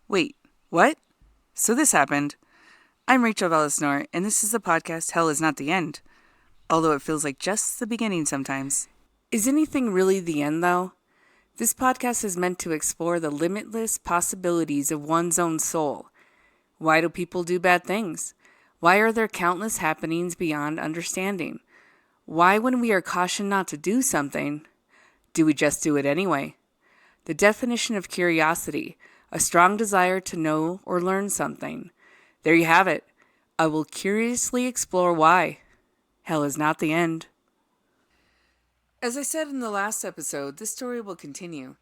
Wait, what? So this happened. I'm Rachel Velis, and this is the podcast Hell is Not the End, although it feels like just the beginning sometimes. Is anything really the end, though? This podcast is meant to explore the limitless possibilities of one's own soul. Why do people do bad things? Why are there countless happenings beyond understanding? Why, when we are cautioned not to do something, do we just do it anyway? The definition of curiosity, a strong desire to know or learn something. There you have it. I will curiously explore why. Hell is not the end. As I said in the last episode, this story will continue.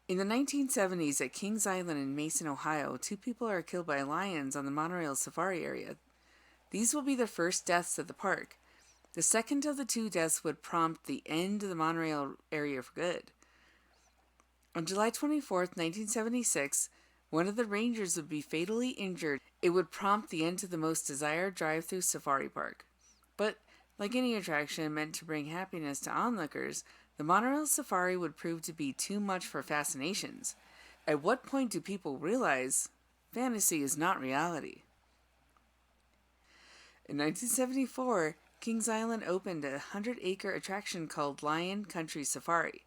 In the 1970s at Kings Island in Mason, Ohio, 2 people are killed by lions on the monorail safari area. These will be the first deaths at the park. The second of the 2 deaths would prompt the end of the monorail area for good. On July 24th, 1976, one of the rangers would be fatally injured. It would prompt the end to the most desired drive-through safari park. But, like any attraction meant to bring happiness to onlookers, the monorail safari would prove to be too much for fascinations. At what point do people realize fantasy is not reality? In 1974, Kings Island opened a 100-acre attraction called Lion Country Safari.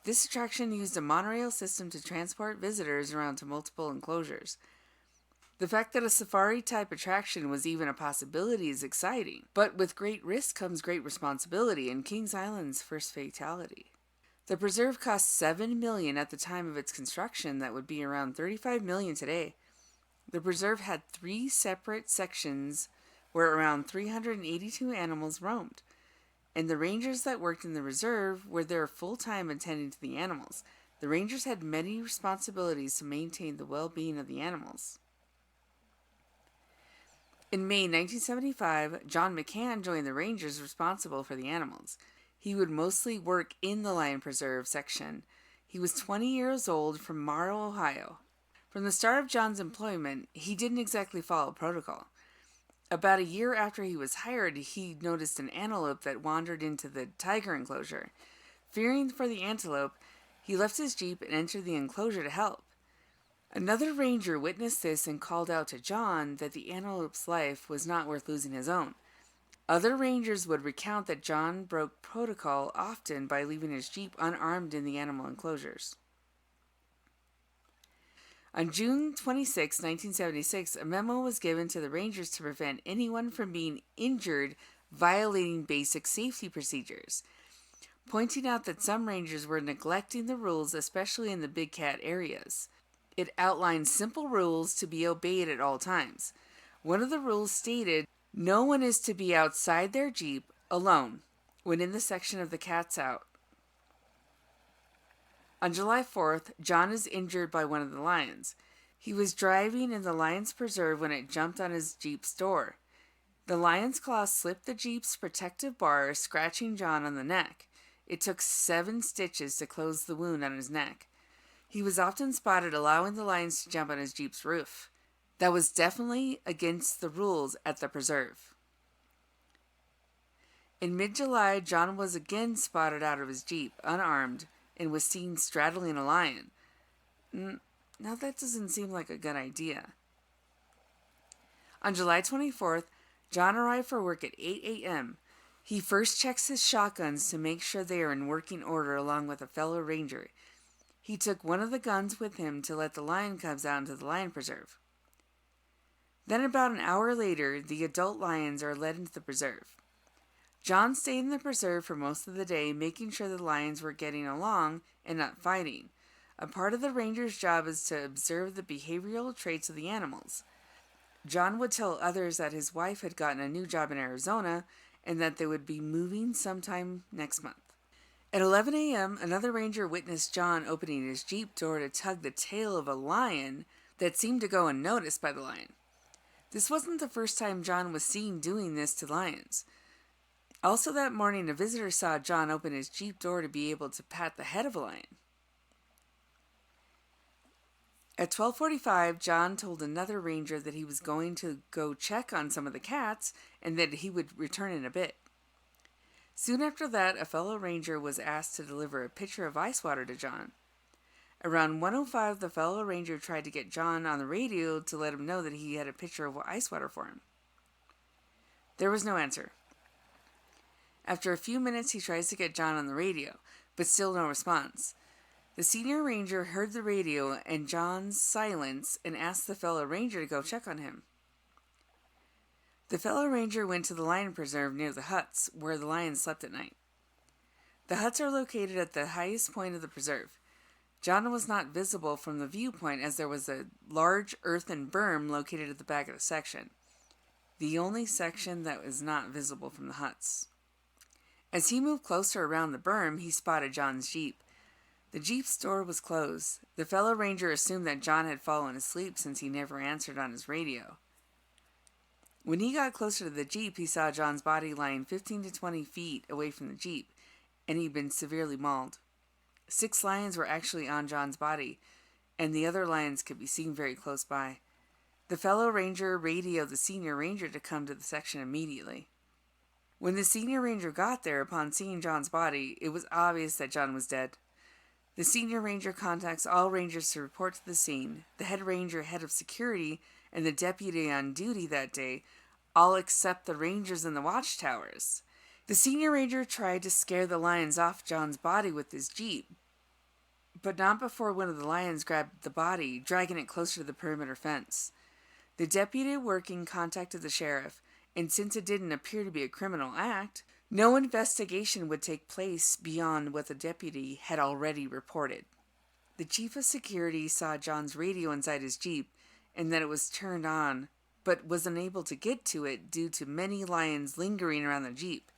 This attraction used a monorail system to transport visitors around to multiple enclosures. The fact that a safari-type attraction was even a possibility is exciting, but with great risk comes great responsibility, and Kings Island's first fatality. The preserve cost $7 million at the time of its construction. That would be around $35 million today. The preserve had 3 separate sections where around 382 animals roamed, and the rangers that worked in the reserve were there full-time attending to the animals. The rangers had many responsibilities to maintain the well-being of the animals. In May 1975, John McCann joined the rangers responsible for the animals. He would mostly work in the lion preserve section. He was 20 years old from Morrow, Ohio. From the start of John's employment, he didn't exactly follow protocol. About a year after he was hired, he noticed an antelope that wandered into the tiger enclosure. Fearing for the antelope, he left his jeep and entered the enclosure to help. Another ranger witnessed this and called out to John that the antelope's life was not worth losing his own. Other rangers would recount that John broke protocol often by leaving his jeep unarmed in the animal enclosures. On June 26, 1976, a memo was given to the rangers to prevent anyone from being injured violating basic safety procedures, pointing out that some rangers were neglecting the rules, especially in the big cat areas. It outlined simple rules to be obeyed at all times. One of the rules stated, no one is to be outside their jeep alone when in the section of the cats out. On July 4th, John is injured by one of the lions. He was driving in the lion's preserve when it jumped on his jeep's door. The lion's claw slipped the jeep's protective bar, scratching John on the neck. It took 7 stitches to close the wound on his neck. He was often spotted allowing the lions to jump on his jeep's roof. That was definitely against the rules at the preserve. In mid-July, John was again spotted out of his jeep, unarmed, and was seen straddling a lion. Now that doesn't seem like a good idea. On July 24th, John arrived for work at 8 a.m. He first checks his shotguns to make sure they are in working order along with a fellow ranger. He took one of the guns with him to let the lion cubs out into the lion preserve. Then about an hour later, the adult lions are led into the preserve. John stayed in the preserve for most of the day, making sure the lions were getting along and not fighting. A part of the ranger's job is to observe the behavioral traits of the animals. John would tell others that his wife had gotten a new job in Arizona and that they would be moving sometime next month. At 11 a.m., another ranger witnessed John opening his jeep door to tug the tail of a lion that seemed to go unnoticed by the lion. This wasn't the first time John was seen doing this to lions. Also that morning, a visitor saw John open his jeep door to be able to pat the head of a lion. At 12:45, John told another ranger that he was going to go check on some of the cats and that he would return in a bit. Soon after that, a fellow ranger was asked to deliver a pitcher of ice water to John. Around 1:05, the fellow ranger tried to get John on the radio to let him know that he had a pitcher of ice water for him. There was no answer. After a few minutes, he tries to get John on the radio, but still no response. The senior ranger heard the radio and John's silence and asked the fellow ranger to go check on him. The fellow ranger went to the lion preserve near the huts, where the lions slept at night. The huts are located at the highest point of the preserve. John was not visible from the viewpoint as there was a large earthen berm located at the back of the section, the only section that was not visible from the huts. As he moved closer around the berm, he spotted John's Jeep. The Jeep's door was closed. The fellow ranger assumed that John had fallen asleep since he never answered on his radio. When he got closer to the Jeep, he saw John's body lying 15 to 20 feet away from the Jeep, and he'd been severely mauled. 6 lions were actually on John's body, and the other lions could be seen very close by. The fellow ranger radioed the senior ranger to come to the section immediately. When the senior ranger got there, upon seeing John's body, it was obvious that John was dead. The senior ranger contacts all rangers to report to the scene. The head ranger, head of security, and the deputy on duty that day all except the rangers in the watchtowers. The senior ranger tried to scare the lions off John's body with his Jeep, but not before one of the lions grabbed the body, dragging it closer to the perimeter fence. The deputy working contacted the sheriff, and since it didn't appear to be a criminal act, no investigation would take place beyond what the deputy had already reported. The chief of security saw John's radio inside his Jeep and that it was turned on, but was unable to get to it due to many lions lingering around the Jeep.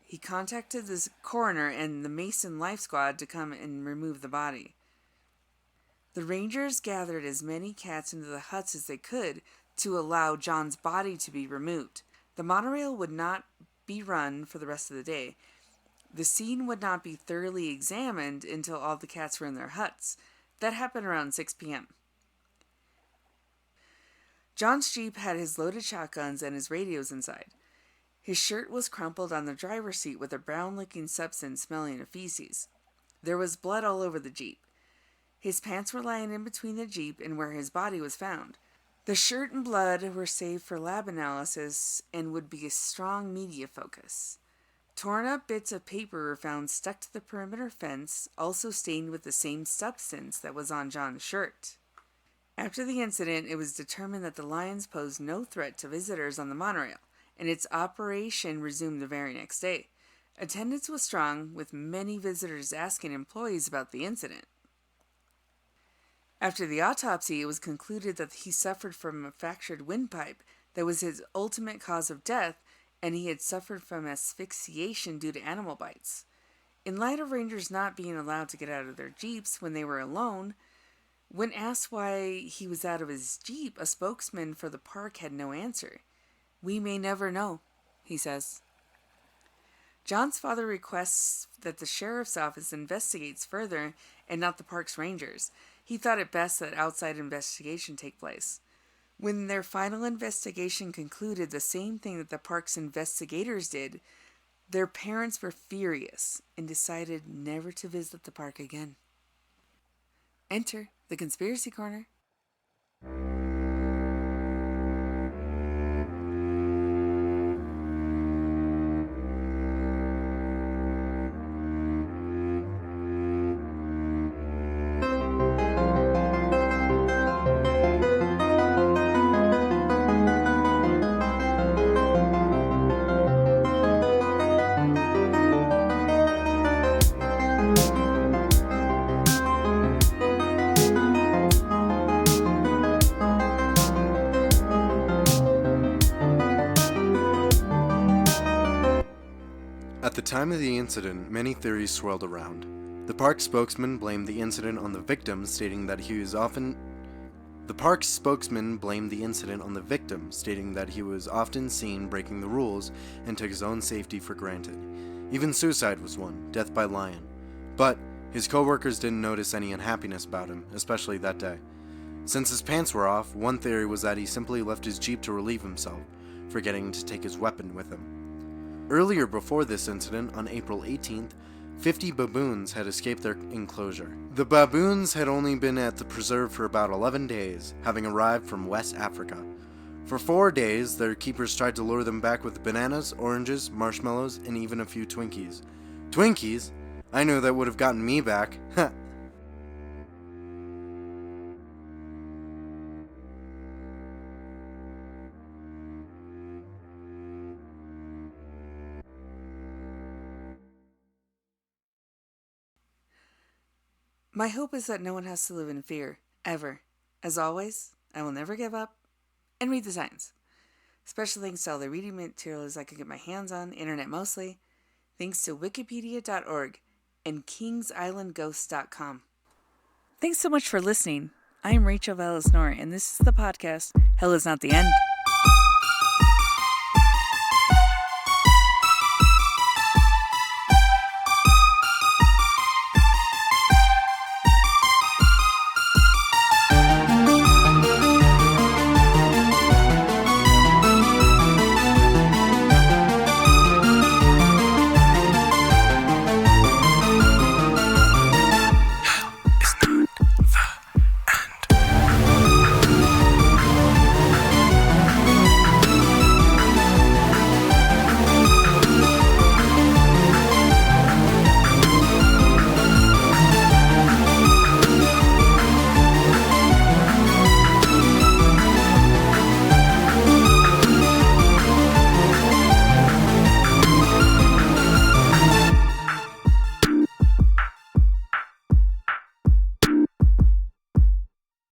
He contacted the coroner and the Mason Life Squad to come and remove the body. The rangers gathered as many cats into the huts as they could to allow John's body to be removed. The monorail would not be run for the rest of the day. The scene would not be thoroughly examined until all the cats were in their huts. That happened around 6 p.m. John's Jeep had his loaded shotguns and his radios inside. His shirt was crumpled on the driver's seat with a brown-looking substance smelling of feces. There was blood all over the Jeep. His pants were lying in between the Jeep and where his body was found. The shirt and blood were saved for lab analysis and would be a strong media focus. Torn up bits of paper were found stuck to the perimeter fence, also stained with the same substance that was on John's shirt. After the incident, it was determined that the lions posed no threat to visitors on the monorail, and its operation resumed the very next day. Attendance was strong, with many visitors asking employees about the incident. After the autopsy, it was concluded that he suffered from a fractured windpipe that was his ultimate cause of death, and he had suffered from asphyxiation due to animal bites. In light of rangers not being allowed to get out of their Jeeps when they were alone, when asked why he was out of his Jeep, a spokesman for the park had no answer. "We may never know," he says. John's father requests that the sheriff's office investigates further and not the park's rangers. He thought it best that outside investigation take place. When their final investigation concluded the same thing that the park's investigators did, their parents were furious and decided never to visit the park again. Enter the Conspiracy Corner. At the time of the incident, many theories swirled around. The park spokesman blamed the incident on the victim, stating that he was often seen breaking the rules and took his own safety for granted. Even suicide was one, death by lion. But his co-workers didn't notice any unhappiness about him, especially that day. Since his pants were off, one theory was that he simply left his Jeep to relieve himself, forgetting to take his weapon with him. Earlier before this incident, on April 18th, 50 baboons had escaped their enclosure. The baboons had only been at the preserve for about 11 days, having arrived from West Africa. For 4 days, their keepers tried to lure them back with bananas, oranges, marshmallows, and even a few Twinkies. Twinkies? I knew that would have gotten me back. My hope is that no one has to live in fear, ever. As always, I will never give up and read the signs. Special thanks to all the reading materials I could get my hands on, internet mostly. Thanks to wikipedia.org and kingsislandghosts.com. Thanks so much for listening. I am Rachel Velis, and this is the podcast, Hell is Not the End.